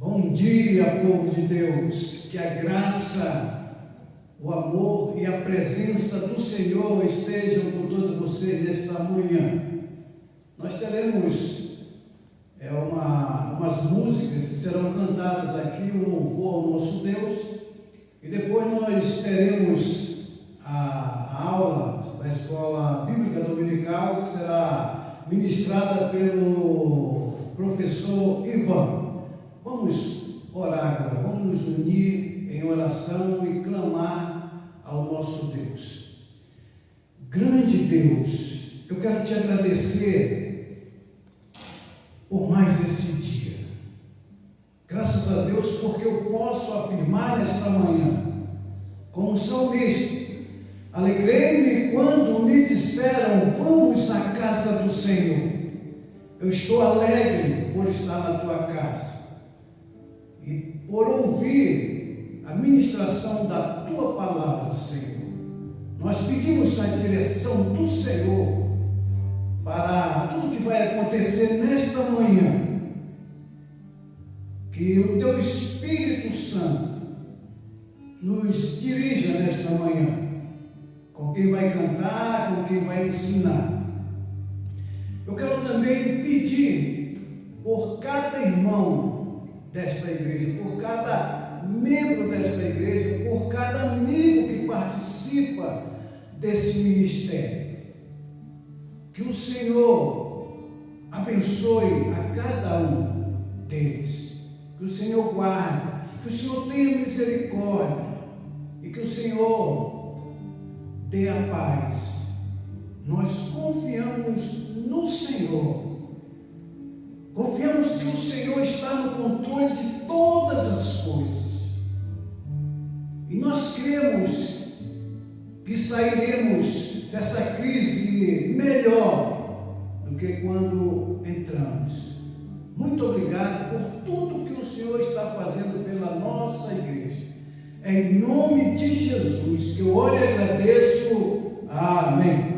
Bom dia, povo de Deus, que a graça, o amor e a presença do Senhor estejam com todos vocês nesta manhã. Nós teremos umas músicas que serão cantadas aqui, um louvor ao nosso Deus, e depois nós teremos a aula da Escola Bíblica Dominical, que será ministrada pelo professor Ivan. Vamos orar agora, vamos nos unir em oração e clamar ao nosso Deus. Grande Deus, eu quero te agradecer por mais esse dia. Graças a Deus, porque eu posso afirmar nesta manhã, como salmista, alegrei-me quando me disseram, vamos à casa do Senhor. Eu estou alegre por estar na tua casa e por ouvir a ministração da tua palavra, Senhor. Nós pedimos a direção do Senhor para tudo que vai acontecer nesta manhã, que o teu Espírito Santo nos dirija nesta manhã, com quem vai cantar, com quem vai ensinar. Eu quero também pedir por cada irmão desta igreja, por cada membro desta igreja, por cada amigo que participa desse ministério, que o Senhor abençoe a cada um deles, que o Senhor guarde, que o Senhor tenha misericórdia e que o Senhor dê a paz. Nós confiamos no Senhor. Confiamos que o Senhor está no controle de todas as coisas. E nós cremos que sairemos dessa crise melhor do que quando entramos. Muito obrigado por tudo que o Senhor está fazendo pela nossa igreja. É em nome de Jesus que eu oro e agradeço. Amém.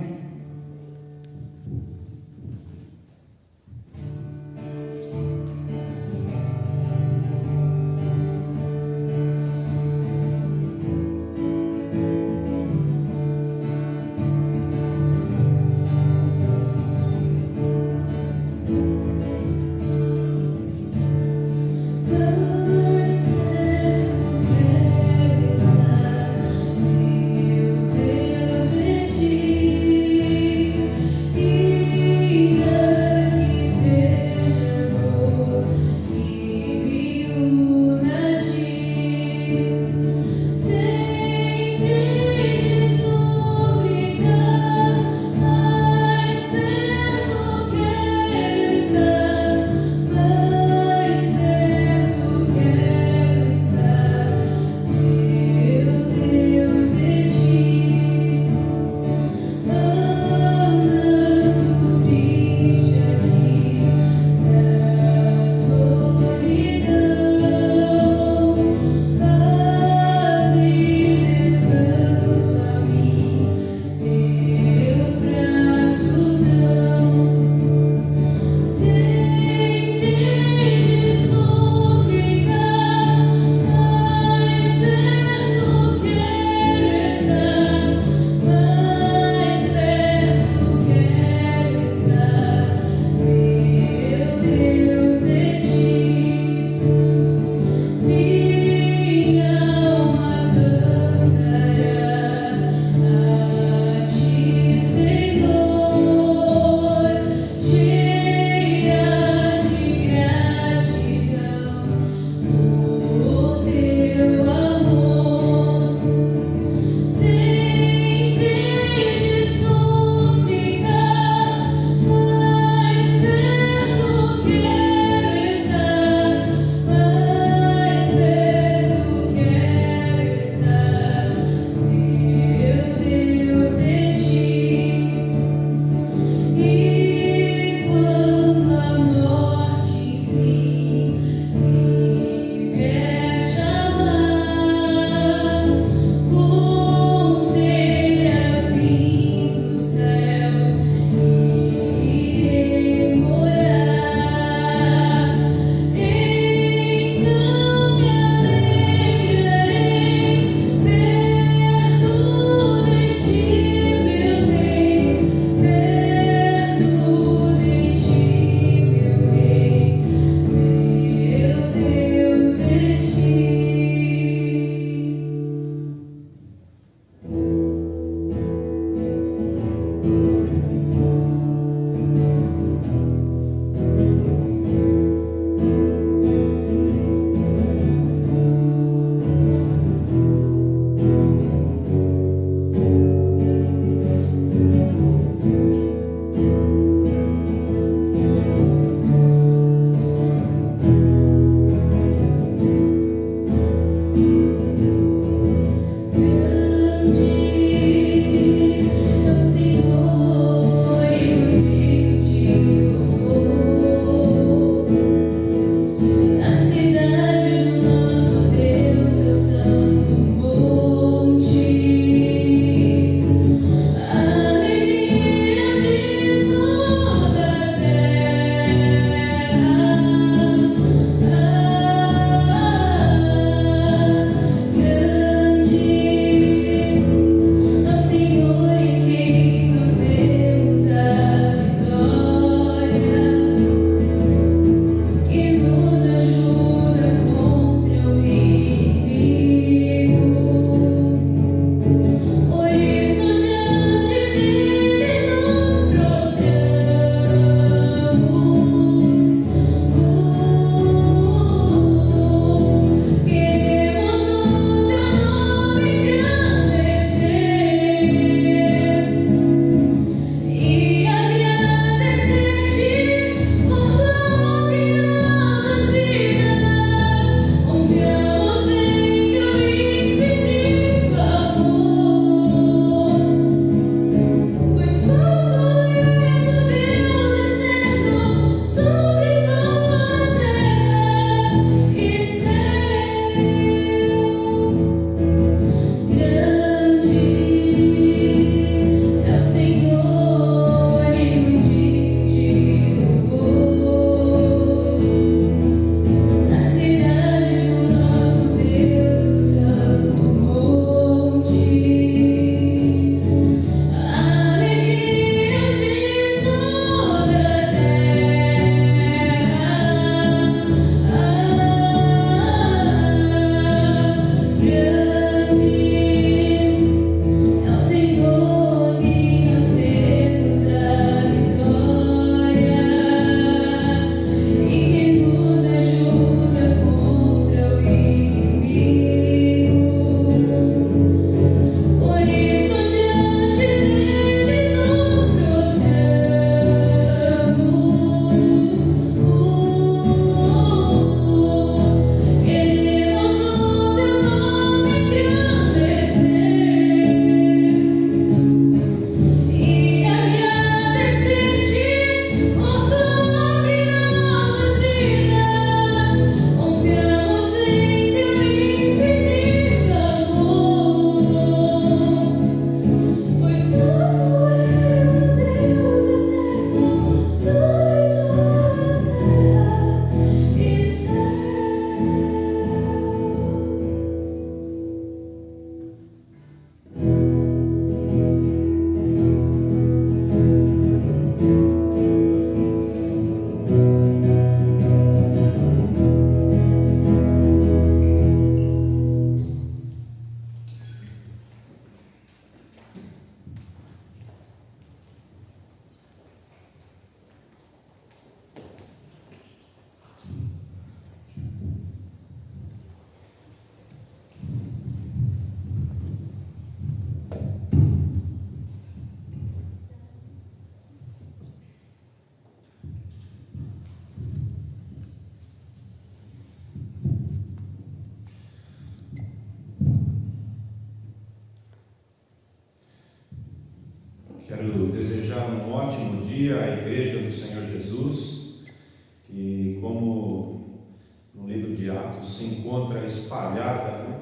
se encontra espalhada, né?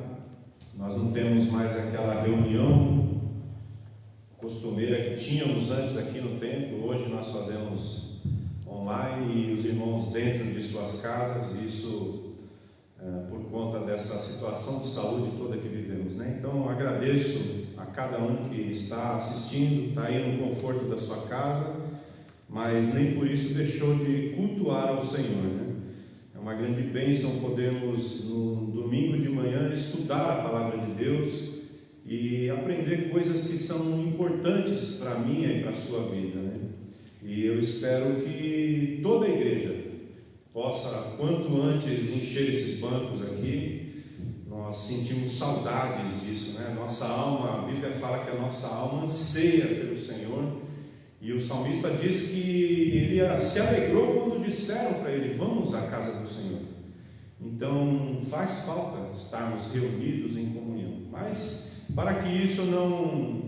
Nós não temos mais aquela reunião costumeira que tínhamos antes aqui no templo. Hoje nós fazemos online e os irmãos dentro de suas casas, isso por conta dessa situação de saúde toda que vivemos, né? Então agradeço a cada um que está assistindo, está aí no conforto da sua casa, mas nem por isso deixou de cultuar ao Senhor, né? É uma grande bênção podermos no domingo de manhã estudar a palavra de Deus e aprender coisas que são importantes para a minha e para a sua vida, né? E eu espero que toda a igreja possa, quanto antes, encher esses bancos aqui. Nós sentimos saudades disso, né? Nossa alma, a Bíblia fala que a nossa alma anseia pelo Senhor, e o salmista diz que ele se alegrou quando disseram para ele: vamos à casa do Senhor. Então faz falta estarmos reunidos em comunhão, mas para que isso não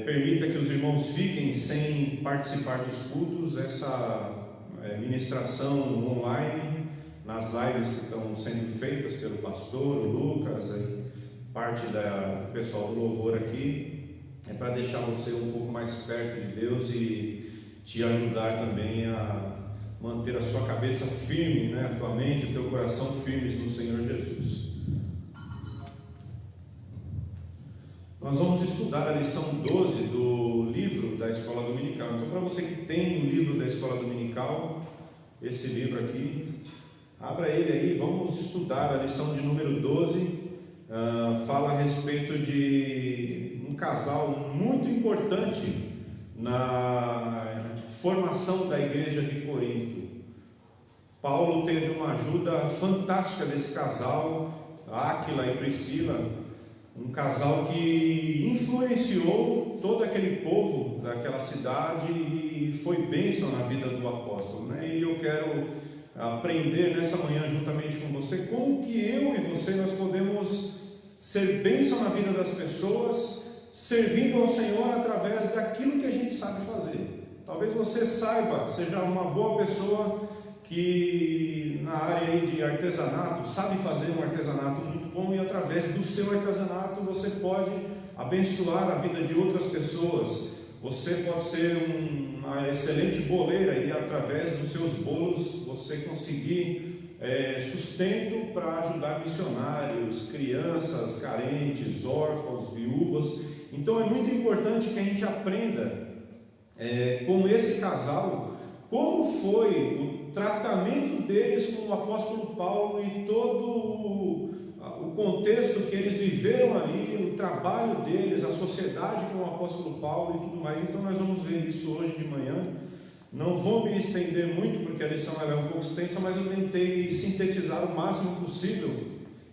permita que os irmãos fiquem sem participar dos cultos, essa ministração online, nas lives que estão sendo feitas pelo pastor, o Lucas, parte do pessoal do louvor aqui, é para deixar você um pouco mais perto de Deus e te ajudar também a manter a sua cabeça firme, né? A tua mente, o teu coração firmes no Senhor Jesus. Nós vamos estudar a lição 12 do livro da Escola Dominical. Então, para você que tem o livro da Escola Dominical, esse livro aqui, abra ele aí, vamos estudar a lição de número 12. Fala a respeito de um casal muito importante na formação da igreja de Corinto. Paulo teve uma ajuda fantástica desse casal, Áquila e Priscila, um casal que influenciou todo aquele povo daquela cidade e foi bênção na vida do apóstolo, né? E eu quero aprender nessa manhã juntamente com você como que eu e você nós podemos ser bênção na vida das pessoas, servindo ao Senhor através daquilo que a gente sabe fazer. Talvez você saiba, seja uma boa pessoa que na área aí de artesanato, sabe fazer um artesanato muito bom, e através do seu artesanato você pode abençoar a vida de outras pessoas. Você pode ser uma excelente boleira e através dos seus bolos você conseguir sustento para ajudar missionários, crianças carentes, órfãos, viúvas. Então é muito importante que a gente aprenda com esse casal como foi o tratamento deles com o apóstolo Paulo e todo o contexto que eles viveram ali, o trabalho deles, a sociedade com o apóstolo Paulo e tudo mais. Então nós vamos ver isso hoje de manhã. Não vou me estender muito porque a lição ela é um pouco extensa, mas eu tentei sintetizar o máximo possível,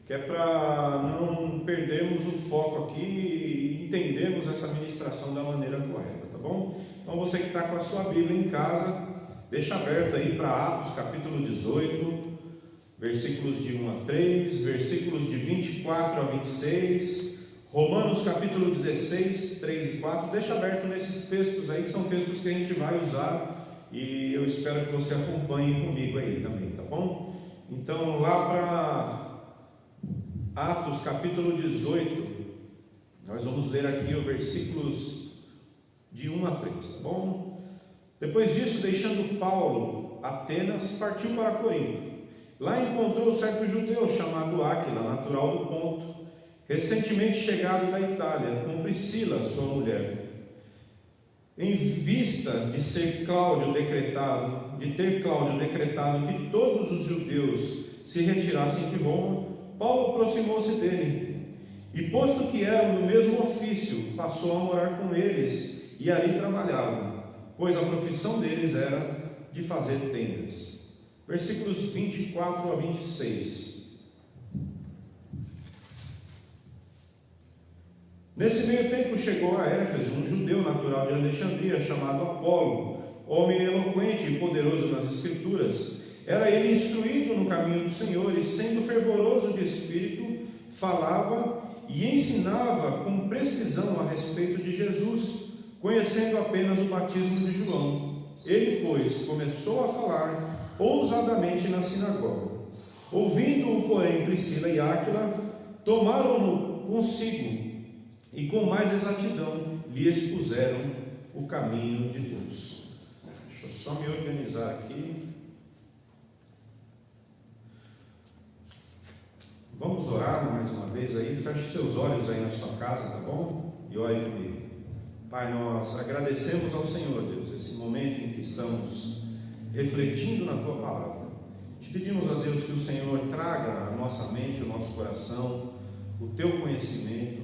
que é para não perdermos o foco aqui e entendermos essa ministração da maneira correta, tá bom? Então você que está com a sua Bíblia em casa, deixa aberto aí para Atos capítulo 18, versículos de 1 a 3, versículos de 24 a 26, Romanos capítulo 16, 3 e 4, deixa aberto nesses textos aí, que são textos que a gente vai usar, e eu espero que você acompanhe comigo aí também, tá bom? Então lá para Atos capítulo 18, nós vamos ler aqui os versículos de 1 a 3, tá bom? Depois disso, deixando Paulo Atenas, partiu para Corinto. Lá encontrou certo judeu chamado Áquila, natural do Ponto, recentemente chegado da Itália, com Priscila, sua mulher. Em vista de ter Cláudio decretado que todos os judeus se retirassem de Roma, Paulo aproximou-se dele, e posto que eram do mesmo ofício, passou a morar com eles, e ali trabalhavam, pois a profissão deles era de fazer tendas. Versículos 24 a 26. Nesse meio tempo chegou a Éfeso um judeu natural de Alexandria, chamado Apolo, homem eloquente e poderoso nas Escrituras. Era ele instruído no caminho do Senhor e, sendo fervoroso de espírito, falava e ensinava com precisão a respeito de Jesus, conhecendo apenas o batismo de João. Ele, pois, começou a falar ousadamente na sinagoga. Ouvindo-o, porém, Priscila e Áquila, tomaram-no consigo e com mais exatidão lhe expuseram o caminho de Deus. Deixa eu só me organizar aqui. Vamos orar mais uma vez aí. Feche seus olhos aí na sua casa, tá bom? E ore comigo. Pai, nós agradecemos ao Senhor, Deus, esse momento em que estamos refletindo na Tua Palavra. Te pedimos, ó Deus, que o Senhor traga à nossa mente, ao nosso coração, o Teu conhecimento,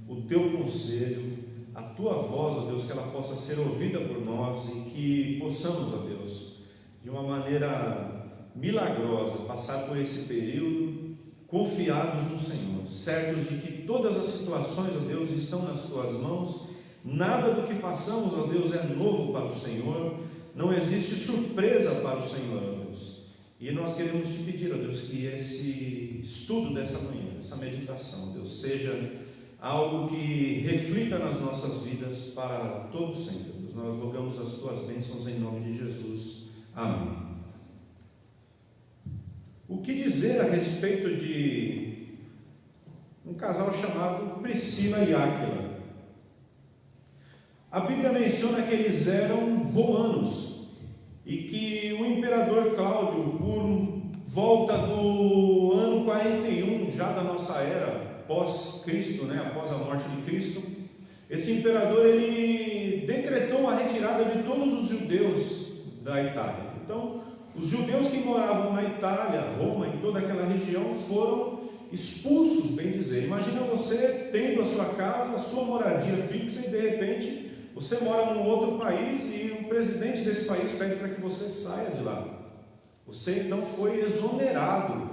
o Teu conselho, a Tua voz, ó Deus, que ela possa ser ouvida por nós e que possamos, ó Deus, de uma maneira milagrosa, passar por esse período confiados no Senhor, certos de que todas as situações, ó Deus, estão nas Tuas mãos, nada do que passamos, ó Deus, é novo para o Senhor, não existe surpresa para o Senhor, ó Deus. E nós queremos te pedir, ó Deus, que esse estudo dessa manhã, essa meditação, Deus, seja algo que reflita nas nossas vidas para todo sempre. Deus, nós rogamos as Tuas bênçãos em nome de Jesus. Amém. O que dizer a respeito de um casal chamado Priscila e Áquila? A Bíblia menciona que eles eram romanos e que o imperador Cláudio, por volta do ano 41 já da nossa era, pós-Cristo, após a morte de Cristo, esse imperador ele decretou a retirada de todos os judeus da Itália. Então, os judeus que moravam na Itália, Roma, em toda aquela região, foram expulsos, bem dizer. Imagina você tendo a sua casa, a sua moradia fixa e de repente você mora num outro país e o presidente desse país pede para que você saia de lá. Você então foi exonerado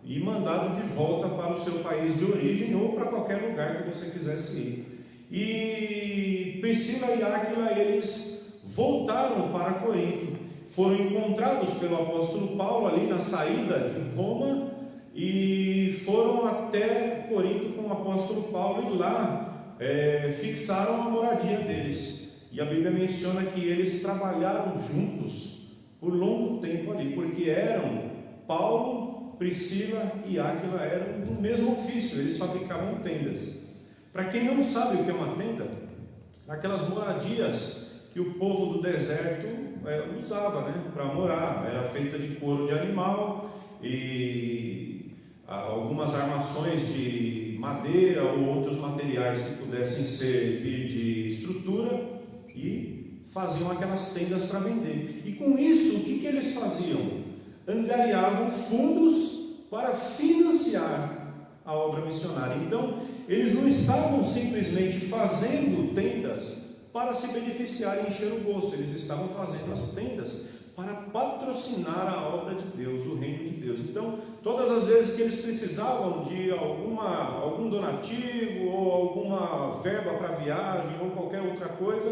e mandado de volta para o seu país de origem ou para qualquer lugar que você quisesse ir. E Priscila e Áquila, eles voltaram para Corinto. Foram encontrados pelo apóstolo Paulo ali na saída de Roma e foram até Corinto com o apóstolo Paulo e lá fixaram a moradia deles. E a Bíblia menciona que eles trabalharam juntos por longo tempo ali, porque Paulo, Priscila e Áquila eram do mesmo ofício, eles fabricavam tendas. Para quem não sabe o que é uma tenda, aquelas moradias que o povo do deserto usava para morar, era feita de couro de animal e algumas armações de madeira ou outros materiais que pudessem servir de estrutura e faziam aquelas tendas para vender. E com isso, o que eles faziam? Angariavam fundos para financiar a obra missionária. Então, eles não estavam simplesmente fazendo tendas para se beneficiar e encher o bolso, eles estavam fazendo as tendas para patrocinar a obra de Deus, o reino de Deus. Então, todas as vezes que eles precisavam de algum donativo ou alguma verba para viagem ou qualquer outra coisa,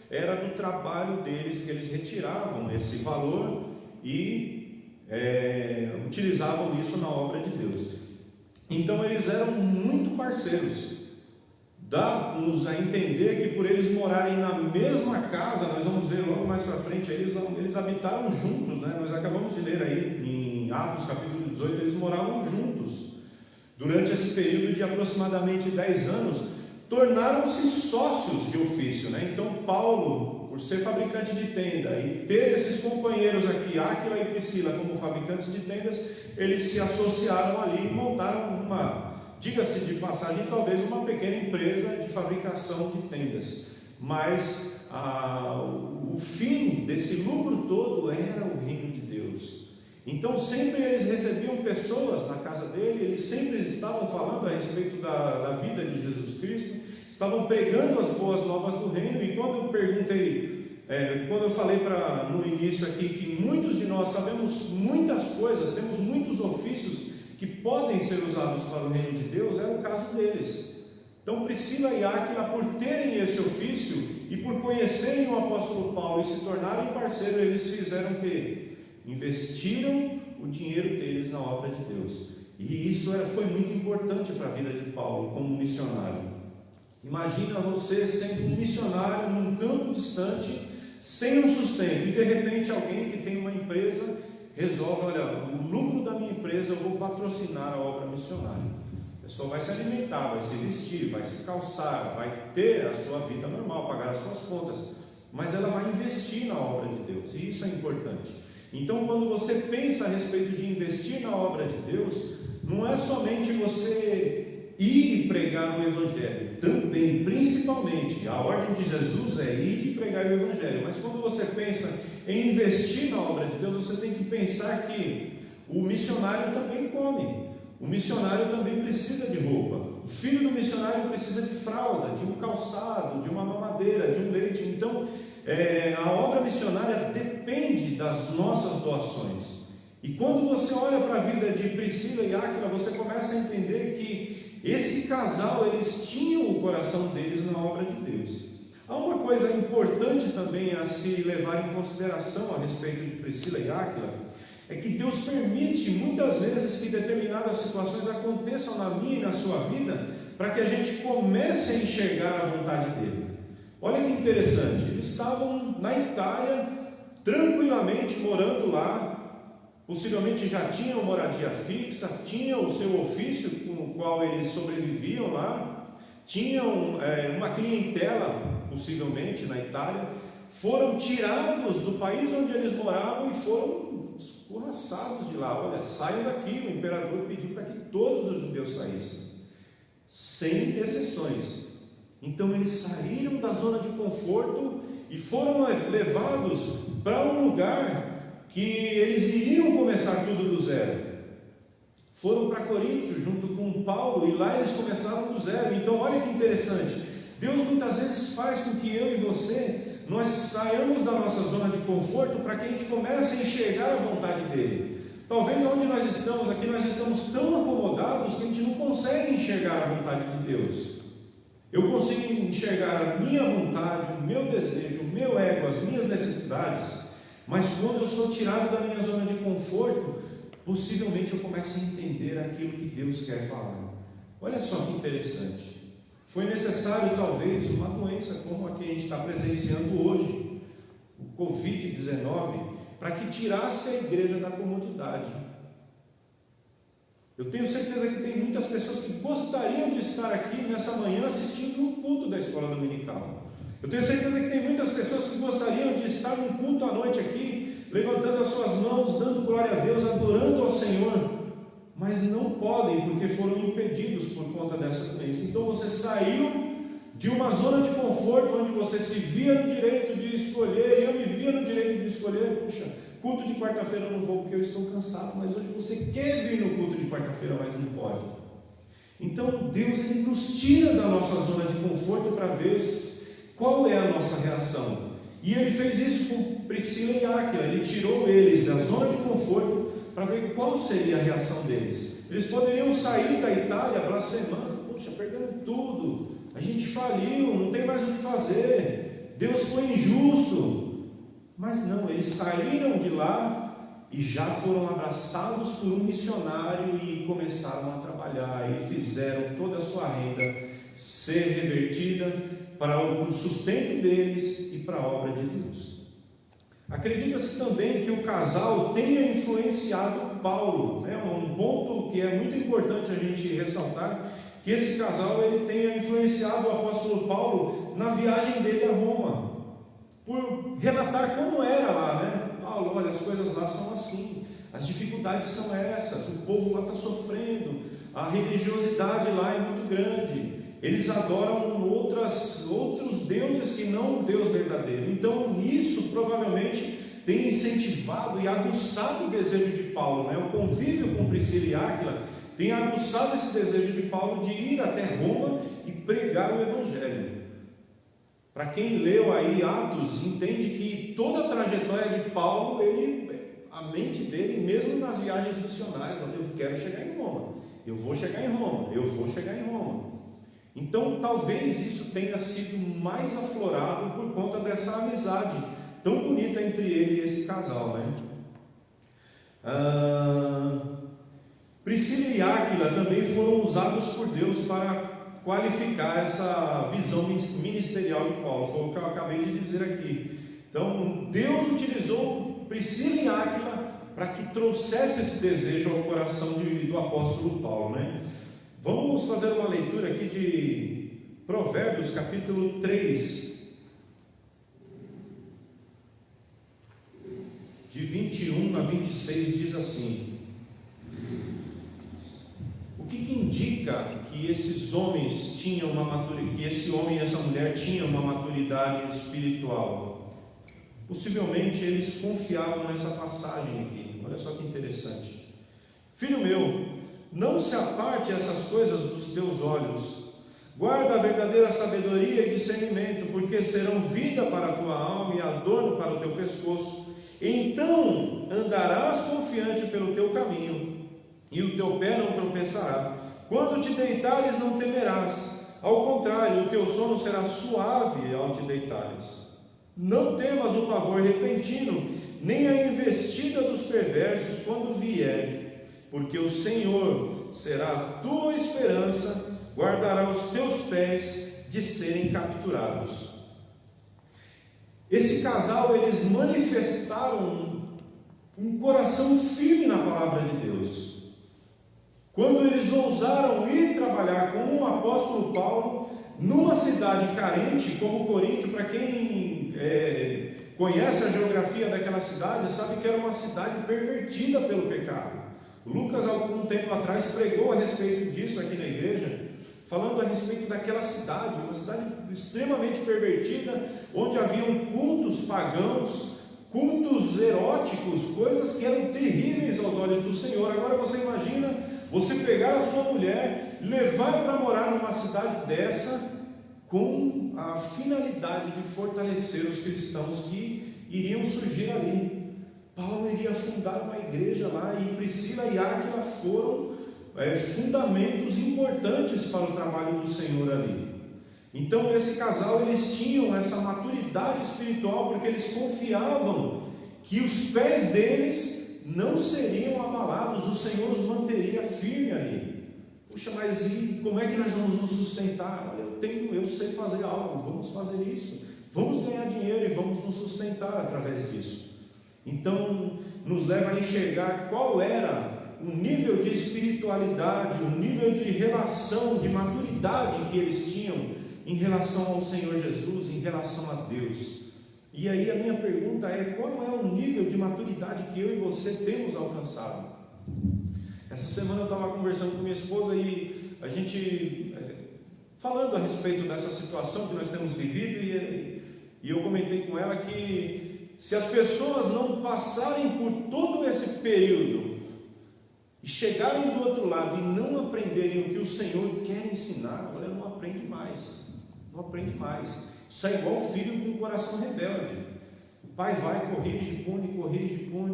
era do trabalho deles que eles retiravam esse valor e utilizavam isso na obra de Deus. Então, eles eram muito parceiros. Dá-nos a entender que por eles morarem na mesma casa, nós vamos ver logo mais para frente, eles habitaram juntos, nós acabamos de ler aí em Atos capítulo 18, eles moravam juntos. Durante esse período de aproximadamente 10 anos, tornaram-se sócios de ofício. Então Paulo, por ser fabricante de tenda e ter esses companheiros aqui, Áquila e Priscila, como fabricantes de tendas, eles se associaram ali e montaram diga-se de passagem, talvez uma pequena empresa de fabricação de tendas, mas o fim desse lucro todo era o reino de Deus. Então sempre eles recebiam pessoas na casa dele, eles sempre estavam falando a respeito da vida de Jesus Cristo, estavam pregando as boas novas do reino. E quando eu perguntei, quando eu falei no início aqui que muitos de nós sabemos muitas coisas, temos muitos ofícios que podem ser usados para o reino de Deus, era o caso deles. Então Priscila e Áquila, por terem esse ofício e por conhecerem o apóstolo Paulo e se tornarem parceiros, eles fizeram o quê? Investiram o dinheiro deles na obra de Deus. E isso foi muito importante para a vida de Paulo como missionário. Imagina você sendo um missionário num campo distante, sem um sustento, e de repente alguém que tem uma empresa resolve, olha, o lucro da minha empresa eu vou patrocinar a obra missionária. A pessoa vai se alimentar, vai se vestir, vai se calçar, vai ter a sua vida normal, pagar as suas contas, mas ela vai investir na obra de Deus, e isso é importante. Então, quando você pensa a respeito de investir na obra de Deus, não é somente você ir e pregar o Evangelho, também, principalmente, a ordem de Jesus é ir e pregar o Evangelho, mas quando você pensa em investir na obra de Deus, você tem que pensar que o missionário também come, o missionário também precisa de roupa, o filho do missionário precisa de fralda, de um calçado, de uma mamadeira, de um leite. Então, a obra missionária depende das nossas doações. E quando você olha para a vida de Priscila e Áquila, você começa a entender que esse casal, eles tinham o coração deles na obra de Deus. Há uma coisa importante também a se levar em consideração a respeito de Priscila e Áquila, é que Deus permite muitas vezes que determinadas situações aconteçam na minha e na sua vida, para que a gente comece a enxergar a vontade dele. Olha que interessante, eles estavam na Itália, tranquilamente morando lá, possivelmente já tinham moradia fixa, tinham o seu ofício com o qual eles sobreviviam lá, tinham uma clientela, possivelmente na Itália, foram tirados do país onde eles moravam e foram escorraçados de lá. Olha, saiam daqui, o imperador pediu para que todos os judeus saíssem, sem exceções. Então eles saíram da zona de conforto e foram levados para um lugar que eles iriam começar tudo do zero. Foram para Corinto junto com Paulo e lá eles começaram do zero. Então olha que interessante, Deus muitas vezes faz com que eu e você, nós saiamos da nossa zona de conforto para que a gente comece a enxergar a vontade dele. Talvez onde nós estamos aqui, nós estamos tão acomodados que a gente não consegue enxergar a vontade de Deus. Eu consigo enxergar a minha vontade, o meu desejo, o meu ego, as minhas necessidades, mas quando eu sou tirado da minha zona de conforto, possivelmente eu começo a entender aquilo que Deus quer falar. Olha só que interessante. Foi necessário talvez uma doença como a que a gente está presenciando hoje, o Covid-19, para que tirasse a igreja da comodidade. Eu tenho certeza que tem muitas pessoas que gostariam de estar aqui nessa manhã assistindo um culto da escola dominical. Eu tenho certeza que tem muitas pessoas que gostariam de estar num culto à noite aqui, levantando as suas mãos, dando glória a Deus, adorando ao Senhor, mas não podem porque foram impedidos por conta dessa doença. Então você saiu de uma zona de conforto onde você se via no direito de escolher, e eu me via no direito de escolher, puxa, culto de quarta-feira eu não vou porque eu estou cansado, mas hoje você quer vir no culto de quarta-feira, mas não pode. Então Deus, ele nos tira da nossa zona de conforto para ver qual é a nossa reação. E ele fez isso com Priscila e Áquila, ele tirou eles da zona de conforto para ver qual seria a reação deles. Eles poderiam sair da Itália blasfemando, puxa, perdemos tudo, a gente faliu, não tem mais o que fazer, Deus foi injusto. Mas não, eles saíram de lá e já foram abraçados por um missionário e começaram a trabalhar e fizeram toda a sua renda ser revertida para o sustento deles e para a obra de Deus. Acredita-se também que o casal tenha influenciado Paulo, né? Um ponto que é muito importante a gente ressaltar, que esse casal ele tenha influenciado o apóstolo Paulo na viagem dele a Roma, por relatar como era lá, né? Paulo, olha, as coisas lá são assim, as dificuldades são essas, o povo lá está sofrendo, a religiosidade lá é muito grande, eles adoram outros deuses que não o Deus verdadeiro. Então isso provavelmente tem incentivado e aguçado o desejo de Paulo, né? O convívio com Priscila e Áquila tem aguçado esse desejo de Paulo de ir até Roma e pregar o Evangelho. Para quem leu aí Atos, entende que toda a trajetória de Paulo, a mente dele, mesmo nas viagens missionárias, eu quero chegar em Roma, eu vou chegar em Roma, eu vou chegar em Roma. Então talvez isso tenha sido mais aflorado por conta dessa amizade tão bonita entre ele e esse casal, né? Priscila e Áquila também foram usados por Deus para qualificar essa visão ministerial de Paulo, foi o que eu acabei de dizer aqui. Então Deus utilizou Priscila e Áquila para que trouxesse esse desejo ao coração do apóstolo Paulo, né? Vamos fazer uma leitura aqui de Provérbios, capítulo 3, de 21 a 26, diz assim: o que indica que esses homens tinham uma maturidade, que esse homem e essa mulher tinham uma maturidade espiritual? Possivelmente eles confiavam nessa passagem aqui. Olha só que interessante. Filho meu, não se aparte essas coisas dos teus olhos, guarda a verdadeira sabedoria e discernimento, porque serão vida para a tua alma e adorno para o teu pescoço. Então andarás confiante pelo teu caminho, e o teu pé não tropeçará. Quando te deitares não temerás, ao contrário, o teu sono será suave ao te deitares. Não temas o pavor repentino, nem a investida dos perversos quando vier, porque o Senhor será a tua esperança, guardará os teus pés de serem capturados. Esse casal, eles manifestaram um coração firme na palavra de Deus. Quando eles ousaram ir trabalhar com o apóstolo Paulo numa cidade carente como Corinto, para quem conhece a geografia daquela cidade, sabe que era uma cidade pervertida pelo pecado. Lucas, algum tempo atrás, pregou a respeito disso aqui na igreja, falando a respeito daquela cidade, uma cidade extremamente pervertida, onde haviam cultos pagãos, cultos eróticos, coisas que eram terríveis aos olhos do Senhor. Agora você imagina você pegar a sua mulher, levar para morar numa cidade dessa, com a finalidade de fortalecer os cristãos que iriam surgir ali. Paulo iria fundar uma igreja lá, e Priscila e Áquila foram fundamentos importantes para o trabalho do Senhor ali. Então esse casal, eles tinham essa maturidade espiritual, porque eles confiavam que os pés deles não seriam abalados, o Senhor os manteria firme ali. Puxa, mas e como é que nós vamos nos sustentar? Olha, eu sei fazer algo, vamos fazer isso, vamos ganhar dinheiro e vamos nos sustentar através disso. Então nos leva a enxergar qual era o nível de espiritualidade, o nível de relação, de maturidade que eles tinham em relação ao Senhor Jesus, em relação a Deus. E aí a minha pergunta é: qual é o nível de maturidade que eu e você temos alcançado? Essa semana eu estava conversando com minha esposa e a gente falando a respeito dessa situação que nós temos vivido, e eu comentei com ela que se as pessoas não passarem por todo esse período e chegarem do outro lado e não aprenderem o que o Senhor quer ensinar, olha, não aprende mais, não aprende mais. Isso é igual filho com um coração rebelde. O pai vai, corrige, pune,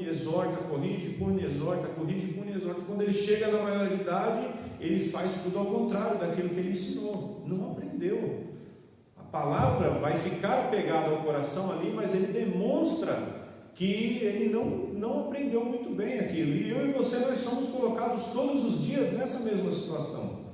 exorta, corrige, pune, exorta, corrige, pune, exorta. Quando ele chega na maioridade, ele faz tudo ao contrário daquilo que ele ensinou. Não aprendeu. A palavra vai ficar pegada ao coração ali, mas ele demonstra que ele não aprendeu muito bem aquilo. E eu e você, nós somos colocados todos os dias nessa mesma situação.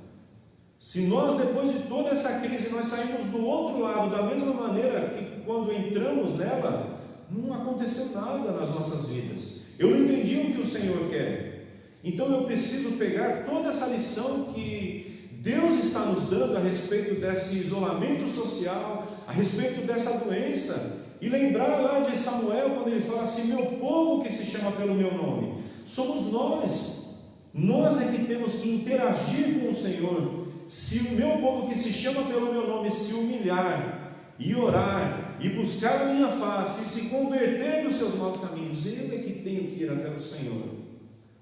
Se nós, depois de toda essa crise, nós saímos do outro lado da mesma maneira que quando entramos nela, não aconteceu nada nas nossas vidas. Eu não entendi o que o Senhor quer. Então eu preciso pegar toda essa lição que Deus está nos dando a respeito desse isolamento social, a respeito dessa doença, e lembrar lá de Samuel, quando ele fala assim: meu povo que se chama pelo meu nome. Somos nós é que temos que interagir com o Senhor. Se o meu povo que se chama pelo meu nome se humilhar e orar e buscar a minha face e se converter dos seus maus caminhos, eu é que tenho que ir até o Senhor.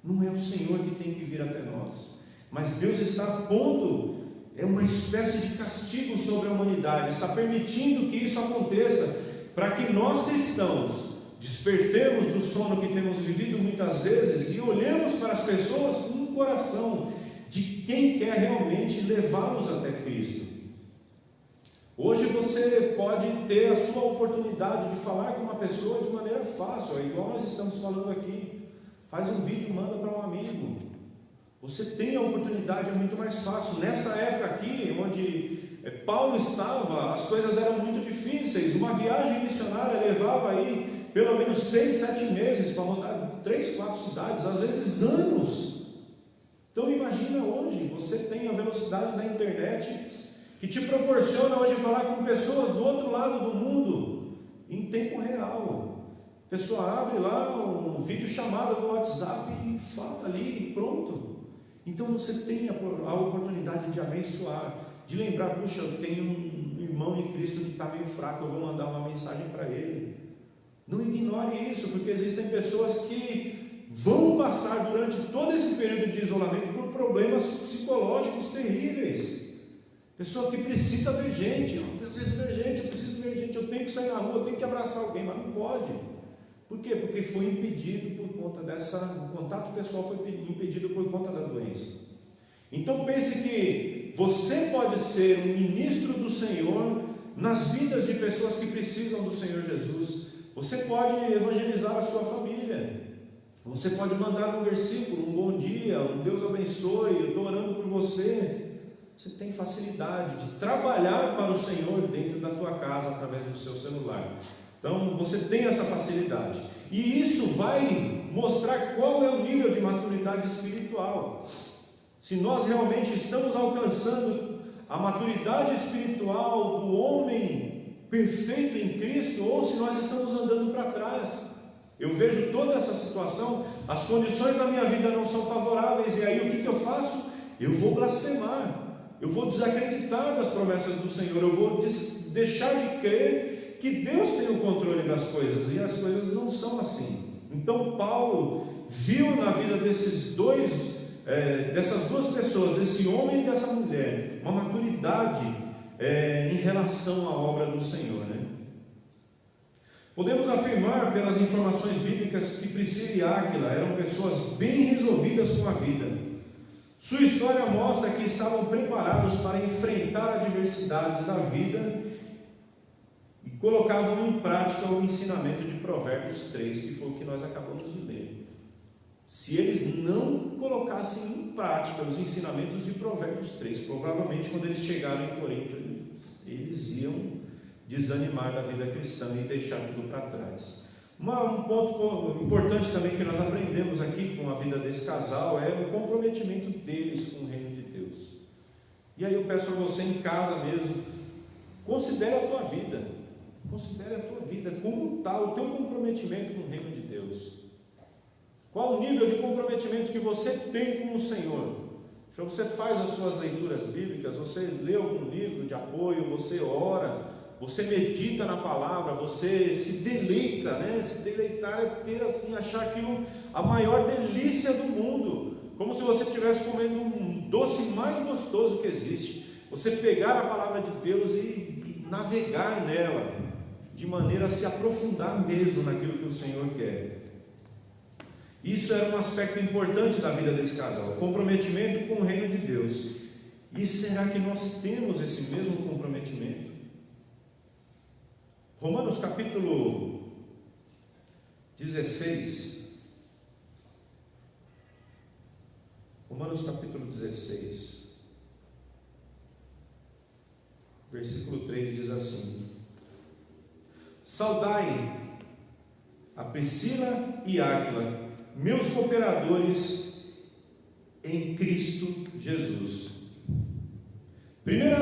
Não é o Senhor que tem que vir até nós, mas Deus está pondo uma espécie de castigo sobre a humanidade, está permitindo que isso aconteça, para que nós cristãos despertemos do sono que temos vivido muitas vezes e olhemos para as pessoas com um coração de quem quer realmente levá-los até Cristo. Hoje você pode ter a sua oportunidade de falar com uma pessoa de maneira fácil, igual nós estamos falando aqui. Faz um vídeo, manda para um amigo. Você tem a oportunidade, é muito mais fácil. Nessa época aqui, onde Paulo estava, as coisas eram muito difíceis. Uma viagem missionária levava aí pelo menos 6, 7 meses para rodar 3, 4 cidades, às vezes anos. Então imagina hoje, você tem a velocidade da internet que te proporciona hoje falar com pessoas do outro lado do mundo em tempo real. A pessoa abre lá um vídeo chamado do WhatsApp e fala ali e pronto. Então você tem a oportunidade de abençoar, de lembrar, puxa, eu tenho um irmão em Cristo que está meio fraco, eu vou mandar uma mensagem para ele. Não ignore isso, porque existem pessoas que vão passar durante todo esse período de isolamento por problemas psicológicos terríveis. Pessoa que precisa ver gente, eu preciso ver gente, eu tenho que sair na rua, eu tenho que abraçar alguém, mas não pode. Por quê? Porque foi impedido por conta o contato pessoal foi impedido por conta da doença. Então pense que você pode ser um ministro do Senhor nas vidas de pessoas que precisam do Senhor Jesus. Você pode evangelizar a sua família. Você pode mandar um versículo, um bom dia, um Deus abençoe, eu estou orando por você. Você tem facilidade de trabalhar para o Senhor dentro da tua casa através do seu celular. Então você tem essa facilidade. E isso vai mostrar qual é o nível de maturidade espiritual. Se nós realmente estamos alcançando a maturidade espiritual do homem perfeito em Cristo, ou se nós estamos andando para trás. Eu vejo toda essa situação, as condições da minha vida não são favoráveis, e aí o que eu faço? Eu vou blasfemar, eu vou desacreditar das promessas do Senhor, eu vou deixar de crer que Deus tem o controle das coisas, e as coisas não são assim. Então Paulo viu na vida dessas duas pessoas, desse homem e dessa mulher, uma maturidade em relação à obra do Senhor, né? Podemos afirmar pelas informações bíblicas que Priscila e Áquila eram pessoas bem resolvidas com a vida. Sua história mostra que estavam preparados para enfrentar adversidades da vida e colocavam em prática o ensinamento de Provérbios 3, que foi o que nós acabamos de ler. Se eles não colocassem em prática os ensinamentos de Provérbios 3, provavelmente quando eles chegaram em Corinto, eles iam desanimar da vida cristã e deixar tudo para trás. Um ponto importante também que nós aprendemos aqui com a vida desse casal é o comprometimento deles com o reino de Deus. E aí eu peço a você em casa mesmo, considere a tua vida, como está o teu comprometimento com o reino de Deus. Qual o nível de comprometimento que você tem com o Senhor? Então você faz as suas leituras bíblicas, você lê algum livro de apoio, você ora, você medita na palavra, você se deleita, né? Se deleitar é ter assim, achar aquilo a maior delícia do mundo, como se você estivesse comendo um doce mais gostoso que existe. Você pegar a palavra de Deus e navegar nela, de maneira a se aprofundar mesmo naquilo que o Senhor quer. Isso era um aspecto importante da vida desse casal, o comprometimento com o reino de Deus. E será que nós temos esse mesmo comprometimento? Romanos capítulo 16. Romanos capítulo 16. Versículo 3 diz assim: Saudai a Priscila e Áquila, meus cooperadores em Cristo Jesus. Primeira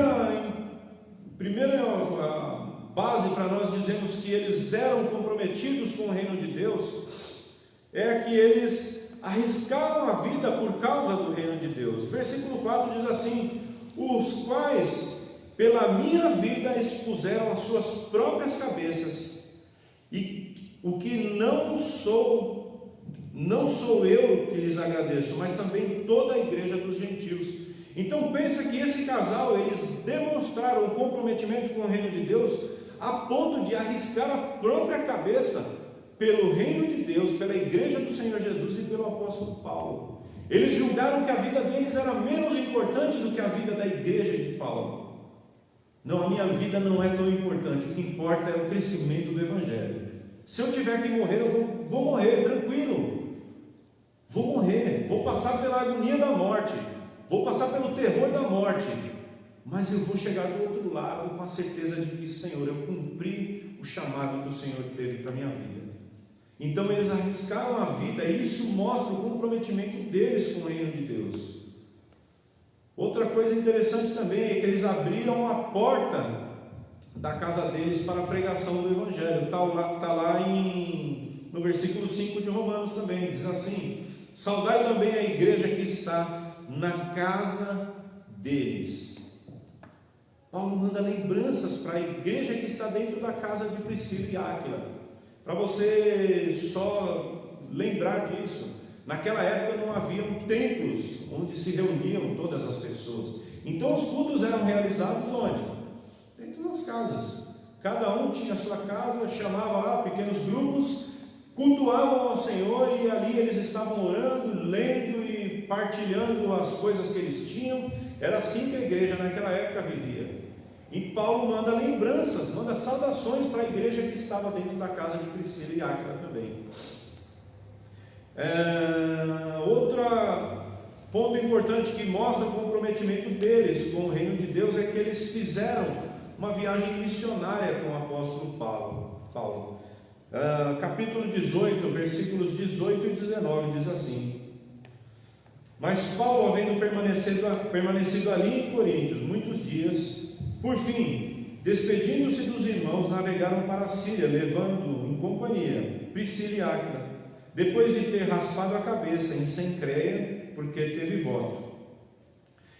base para nós dizermos que eles eram comprometidos com o reino de Deus é que eles arriscaram a vida por causa do reino de Deus. Versículo 4 diz assim: os quais pela minha vida expuseram as suas próprias cabeças, e o que não sou eu que lhes agradeço, mas também toda a igreja dos gentios. Então pensa que esse casal, eles demonstraram um comprometimento com o reino de Deus a ponto de arriscar a própria cabeça pelo reino de Deus, pela igreja do Senhor Jesus e pelo apóstolo Paulo. Eles julgaram que a vida deles era menos importante do que a vida da igreja de Paulo. Não, a minha vida não é tão importante, o que importa é o crescimento do evangelho. Se eu tiver que morrer, eu vou morrer, tranquilo. Vou morrer, vou passar pela agonia da morte, vou passar pelo terror da morte, mas eu vou chegar do outro lado com a certeza de que, Senhor, eu cumpri o chamado que o Senhor teve para a minha vida. Então eles arriscaram a vida, e isso mostra o comprometimento deles com o reino de Deus. Outra coisa interessante também é que eles abriram a porta da casa deles para a pregação do Evangelho. Está lá no versículo 5 de Romanos também, diz assim: saudai também a igreja que está na casa deles. Paulo manda lembranças para a igreja que está dentro da casa de Priscila e Áquila, para você só lembrar disso. Naquela época não haviam templos onde se reuniam todas as pessoas, então os cultos eram realizados onde? Dentro das casas. Cada um tinha a sua casa, chamava lá pequenos grupos, cultuavam ao Senhor, e ali eles estavam orando, lendo e partilhando as coisas que eles tinham. Era assim que a igreja naquela época vivia. E Paulo manda lembranças, manda saudações para a igreja que estava dentro da casa de Priscila e Áquila também. Outro ponto importante que mostra o comprometimento deles com o reino de Deus é que eles fizeram uma viagem missionária com o apóstolo Paulo. Capítulo 18, versículos 18 e 19 diz assim: mas Paulo, havendo permanecido ali em Coríntios muitos dias, por fim, despedindo-se dos irmãos, navegaram para a Síria, levando em companhia Priscila e Áquila, depois de ter raspado a cabeça em Cencreia, porque teve voto.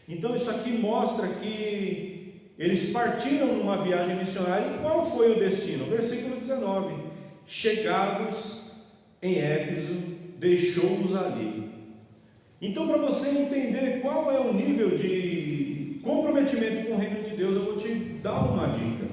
Então isso aqui mostra que eles partiram numa viagem missionária. E qual foi o destino? Versículo 19: chegados em Éfeso, deixou-os ali. Então, para você entender qual é o nível de comprometimento com o reino de Deus, eu vou te dar uma dica.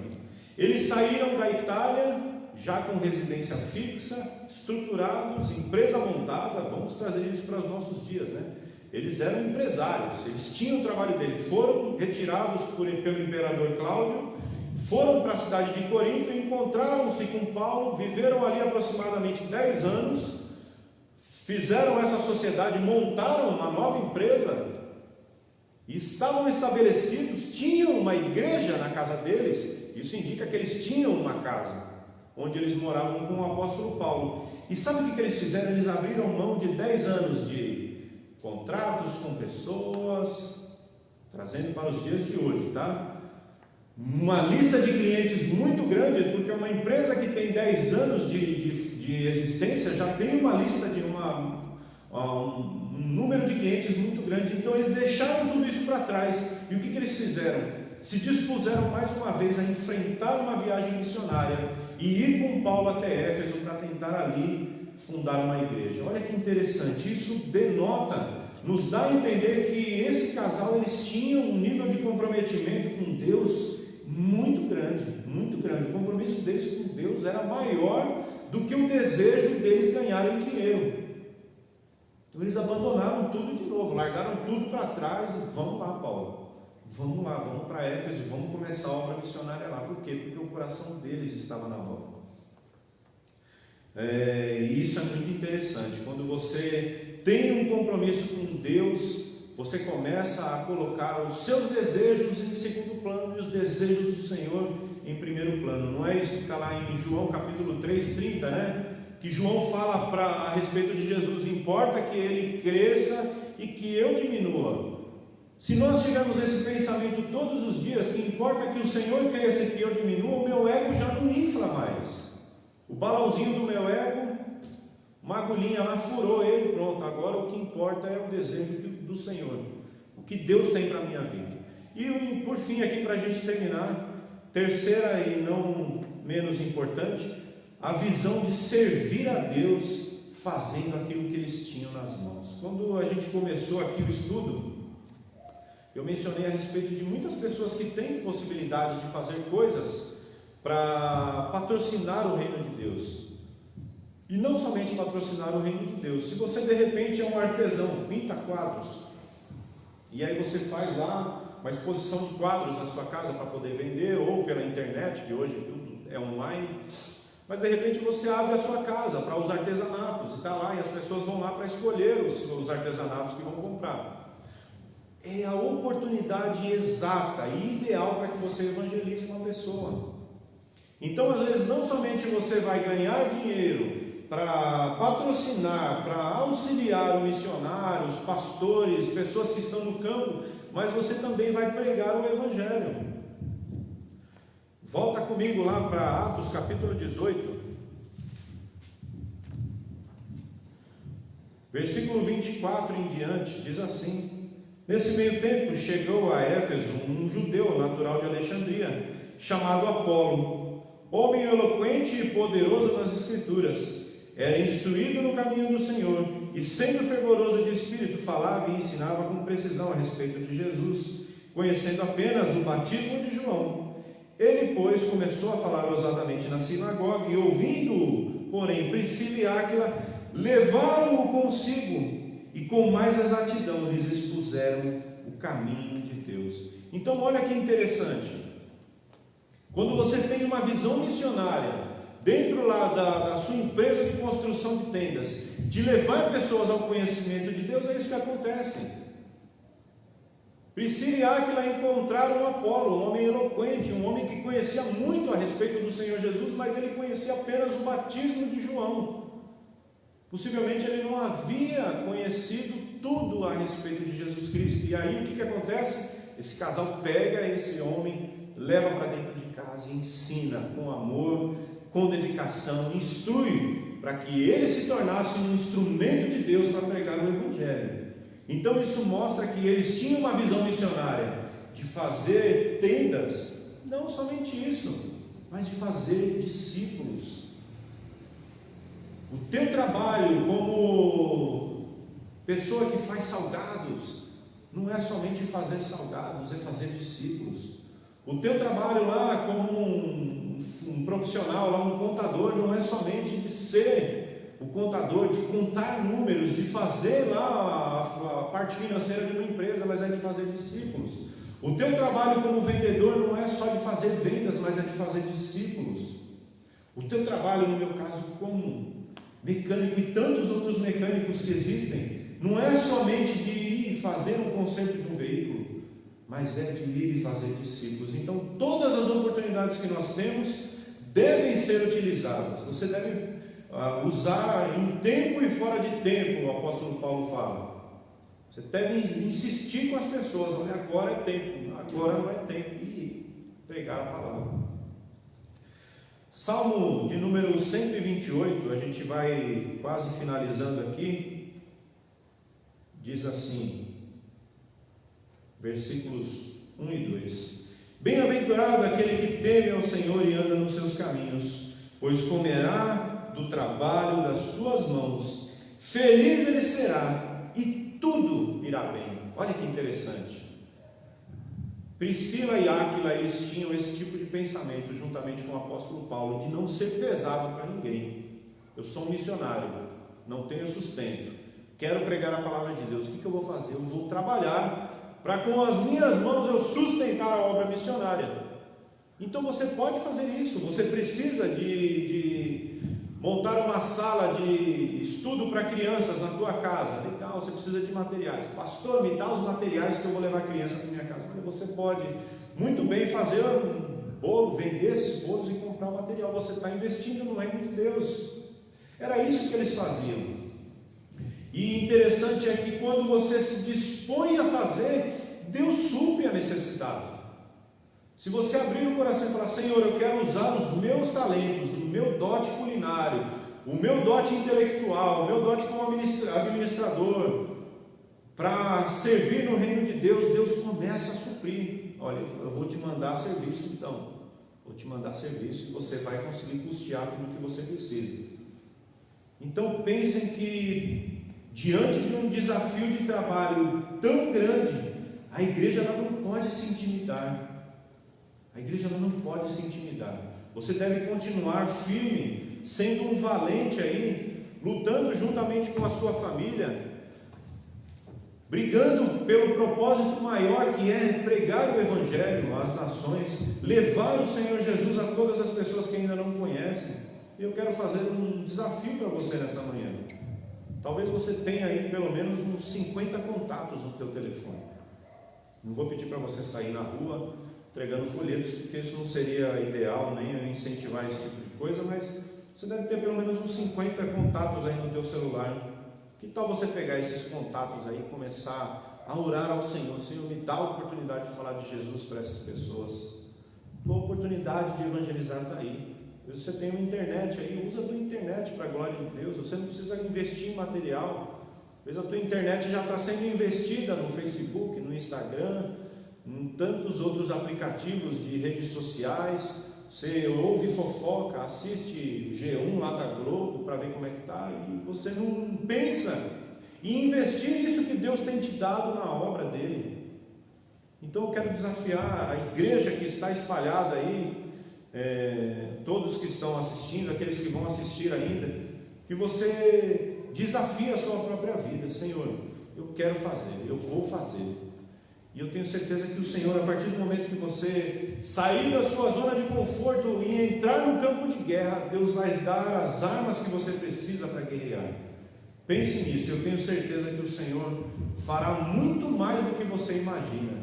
Eles saíram da Itália já com residência fixa, estruturados, empresa montada. Vamos trazer isso para os nossos dias, né? Eles eram empresários, eles tinham o trabalho deles, foram retirados pelo imperador Cláudio, foram para a cidade de Corinto, encontraram-se com Paulo, viveram ali aproximadamente 10 anos, fizeram essa sociedade, montaram uma nova empresa, e estavam estabelecidos, tinham uma igreja na casa deles. Isso indica que eles tinham uma casa, onde eles moravam com o apóstolo Paulo. E sabe o que eles fizeram? Eles abriram mão de 10 anos de contratos com pessoas, trazendo para os dias de hoje, tá? Uma lista de clientes muito grande, porque uma empresa que tem 10 anos de existência já tem uma lista de um número de clientes muito grande. Então eles deixaram tudo isso para trás. E o que eles fizeram? Se dispuseram mais uma vez a enfrentar uma viagem missionária e ir com Paulo até Éfeso para tentar ali fundar uma igreja. Olha que interessante, isso denota, nos dá a entender que esse casal, eles tinham um nível de comprometimento com Deus muito grande, muito grande. O compromisso deles com Deus era maior do que o desejo deles ganharem dinheiro. Então eles abandonaram tudo de novo, largaram tudo para trás e vamos lá, Paulo, vamos lá, vamos para Éfeso, vamos começar a obra missionária lá. Por quê? Porque o coração deles estava na obra. E isso é muito interessante. Quando você tem um compromisso com Deus, você começa a colocar os seus desejos em segundo plano e os desejos do Senhor em primeiro plano. Não é isso que está lá em João capítulo 3:30, né? Que João fala a respeito de Jesus: importa que ele cresça e que eu diminua. Se nós tivermos esse pensamento todos os dias, que importa que o Senhor cresça e que eu diminua, o meu ego já não infla mais. O balãozinho do meu ego, uma agulhinha lá, furou ele, pronto. Agora o que importa é o desejo do Senhor, o que Deus tem para a minha vida. E por fim, aqui para a gente terminar, terceira e não menos importante, a visão de servir a Deus fazendo aquilo que eles tinham nas mãos. Quando a gente começou aqui o estudo, eu mencionei a respeito de muitas pessoas que têm possibilidade de fazer coisas para patrocinar o reino de Deus. E não somente patrocinar o reino de Deus. Se você de repente é um artesão, pinta quadros, e aí você faz lá uma exposição de quadros na sua casa para poder vender, ou pela internet, que hoje tudo é online, mas de repente você abre a sua casa para os artesanatos, e está lá, e as pessoas vão lá para escolher os artesanatos que vão comprar. É a oportunidade exata e ideal para que você evangelize uma pessoa. Então, às vezes, não somente você vai ganhar dinheiro para patrocinar, para auxiliar o missionário, os pastores, pessoas que estão no campo, mas você também vai pregar o Evangelho. Volta comigo lá para Atos capítulo 18, versículo 24 em diante, diz assim: nesse meio tempo chegou a Éfeso um judeu natural de Alexandria, chamado Apolo, homem eloquente e poderoso nas Escrituras, era instruído no caminho do Senhor, e sendo fervoroso de espírito, falava e ensinava com precisão a respeito de Jesus, conhecendo apenas o batismo de João. Ele, pois, começou a falar ousadamente na sinagoga, e ouvindo-o, porém, Priscila e Áquila, levaram-o consigo, e com mais exatidão lhes expuseram o caminho de Deus. Então, olha que interessante. Quando você tem uma visão missionária, dentro lá da sua empresa de construção de tendas, de levar pessoas ao conhecimento de Deus, é isso que acontece. Priscila e Áquila encontraram Apolo, um homem eloquente, um homem que conhecia muito a respeito do Senhor Jesus, mas ele conhecia apenas o batismo de João. Possivelmente ele não havia conhecido tudo a respeito de Jesus Cristo. E aí o que acontece? Esse casal pega esse homem, leva para dentro de casa e ensina com amor, com dedicação, instrui para que ele se tornasse um instrumento de Deus para pregar o Evangelho. Então isso mostra que eles tinham uma visão missionária de fazer tendas, não somente isso, mas de fazer discípulos. O teu trabalho como pessoa que faz salgados não é somente fazer salgados, é fazer discípulos. O teu trabalho lá como um profissional, lá um contador, não é somente de ser o contador, de contar números, de fazer lá a parte financeira de uma empresa, mas é de fazer discípulos. O teu trabalho como vendedor não é só de fazer vendas, mas é de fazer discípulos. O teu trabalho, no meu caso, como mecânico e tantos outros mecânicos que existem, não é somente de ir fazer um conserto de um veículo, mas é de ir e fazer discípulos. Então, todas as oportunidades que nós temos devem ser utilizadas. Você deve usar em tempo e fora de tempo, o apóstolo Paulo fala. Você deve insistir com as pessoas: olha, agora é tempo, agora não é tempo, e pregar a palavra. Salmo de número 128, a gente vai quase finalizando aqui, diz assim, versículos 1 e 2: bem-aventurado aquele que teme ao Senhor e anda nos seus caminhos, pois comerá do trabalho das tuas mãos, feliz ele será, e tudo irá bem. Olha que interessante. Priscila e Áquila, eles tinham esse tipo de pensamento, juntamente com o apóstolo Paulo, de não ser pesado para ninguém. Eu sou um missionário, não tenho sustento, quero pregar a palavra de Deus. O que eu vou fazer? Eu vou trabalhar para com as minhas mãos eu sustentar a obra missionária. Então você pode fazer isso. Você precisa de montar uma sala de estudo para crianças na tua casa. Legal, você precisa de materiais. Pastor, me dá os materiais que eu vou levar a criança para minha casa. Você pode muito bem fazer um bolo, vender esses bolos e comprar o material. Você está investindo no reino de Deus. Era isso que eles faziam. E interessante é que quando você se dispõe a fazer, Deus supre a necessidade. Se você abrir o coração e falar: Senhor, eu quero usar os meus talentos, o meu dote culinário, o meu dote intelectual, o meu dote como administrador, para servir no reino de Deus, Deus começa a suprir. Olha, eu vou te mandar serviço então. Vou te mandar serviço e você vai conseguir custear tudo que você precisa. Então pensem que diante de um desafio de trabalho tão grande, a igreja ela não pode se intimidar. A igreja ela não pode se intimidar. Você deve continuar firme, sendo um valente aí, lutando juntamente com a sua família, brigando pelo propósito maior que é pregar o Evangelho às nações, levar o Senhor Jesus a todas as pessoas que ainda não conhecem. Eu quero fazer um desafio para você nessa manhã. Talvez você tenha aí pelo menos uns 50 contatos no teu telefone. Não vou pedir para você sair na rua entregando folhetos, porque isso não seria ideal, nem eu incentivar esse tipo de coisa, mas Você deve ter pelo menos uns 50 contatos aí no teu celular. Que tal você pegar esses contatos aí e começar a orar ao Senhor? Senhor, me dá a oportunidade de falar de Jesus para essas pessoas. A oportunidade de evangelizar está aí. Você tem uma internet aí, usa a tua internet para a glória de Deus. Você não precisa investir em material. Às vezes a tua internet já está sendo investida no Facebook, no Instagram, em tantos outros aplicativos de redes sociais. Você ouve fofoca, assiste G1 lá da Globo para ver como é que está, e você não pensa em investir isso que Deus tem te dado na obra dele. Então eu quero desafiar a igreja que está espalhada aí, todos que estão assistindo, aqueles que vão assistir ainda, que você desafie a sua própria vida. Senhor, eu quero fazer, eu vou fazer. E eu tenho certeza que o Senhor, a partir do momento que você sair da sua zona de conforto e entrar no campo de guerra, Deus vai dar as armas que você precisa para guerrear. Pense nisso, eu tenho certeza que o Senhor fará muito mais do que você imagina.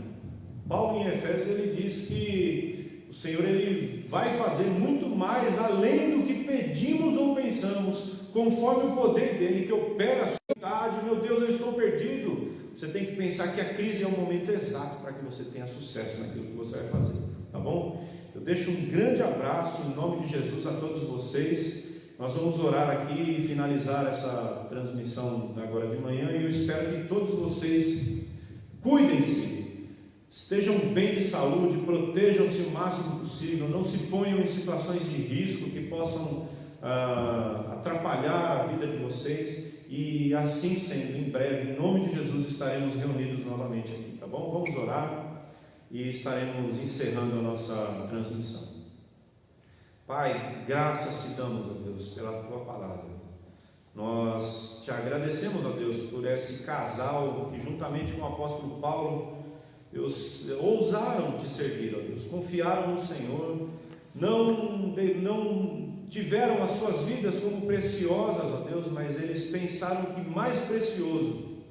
Paulo em Efésios, ele diz que o Senhor ele vai fazer muito mais além do que pedimos ou pensamos, conforme o poder dele que opera a sua vontade. Meu Deus, eu estou perdido. Você tem que pensar que a crise é o momento exato para que você tenha sucesso naquilo que você vai fazer, tá bom? Eu deixo um grande abraço em nome de Jesus a todos vocês. Nós vamos orar aqui e finalizar essa transmissão agora de manhã, e eu espero que todos vocês cuidem-se, estejam bem de saúde, protejam-se o máximo possível, não se ponham em situações de risco que possam atrapalhar a vida de vocês. E assim sendo, em breve, em nome de Jesus, estaremos reunidos novamente aqui, tá bom? Vamos orar e estaremos encerrando a nossa transmissão. Pai, graças te damos, ó Deus, pela tua palavra. Nós te agradecemos, ó Deus, por esse casal que, juntamente com o apóstolo Paulo, Deus, ousaram te servir, ó Deus, confiaram no Senhor, não tiveram as suas vidas como preciosas, ó Deus, mas eles pensaram que mais precioso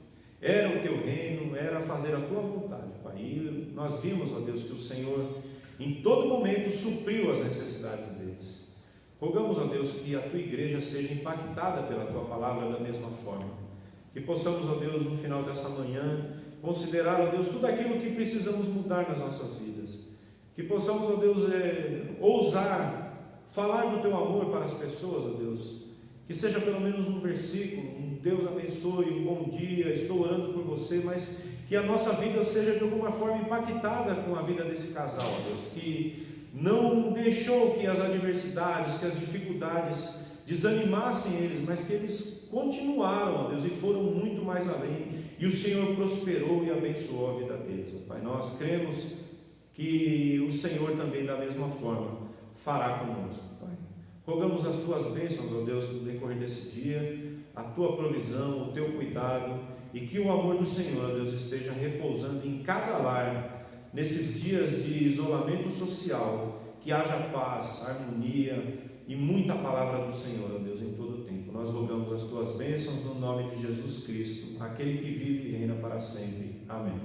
era o teu reino, era fazer a tua vontade, Pai. E nós vimos, ó Deus, que o Senhor em todo momento supriu as necessidades deles. Rogamos, ó Deus, que a tua igreja seja impactada pela tua palavra da mesma forma, que possamos, ó Deus, no final dessa manhã considerar, ó Deus, tudo aquilo que precisamos mudar nas nossas vidas, que possamos, ó Deus, ousar falar do teu amor para as pessoas, ó Deus, que seja pelo menos um versículo, um Deus abençoe, um bom dia, estou orando por você, mas que a nossa vida seja de alguma forma impactada com a vida desse casal, ó Deus, que não deixou que as adversidades, que as dificuldades desanimassem eles, mas que eles continuaram, ó Deus, e foram muito mais além, e o Senhor prosperou e abençoou a vida deles, ó Pai. Nós cremos que o Senhor também da mesma forma fará conosco, Pai. Rogamos as tuas bênçãos, ó Deus, no decorrer desse dia, a tua provisão, o teu cuidado, e que o amor do Senhor, ó Deus, esteja repousando em cada lar, nesses dias de isolamento social, que haja paz, harmonia e muita palavra do Senhor, ó Deus, em todo o tempo. Nós rogamos as tuas bênçãos no nome de Jesus Cristo, aquele que vive e reina para sempre. Amém.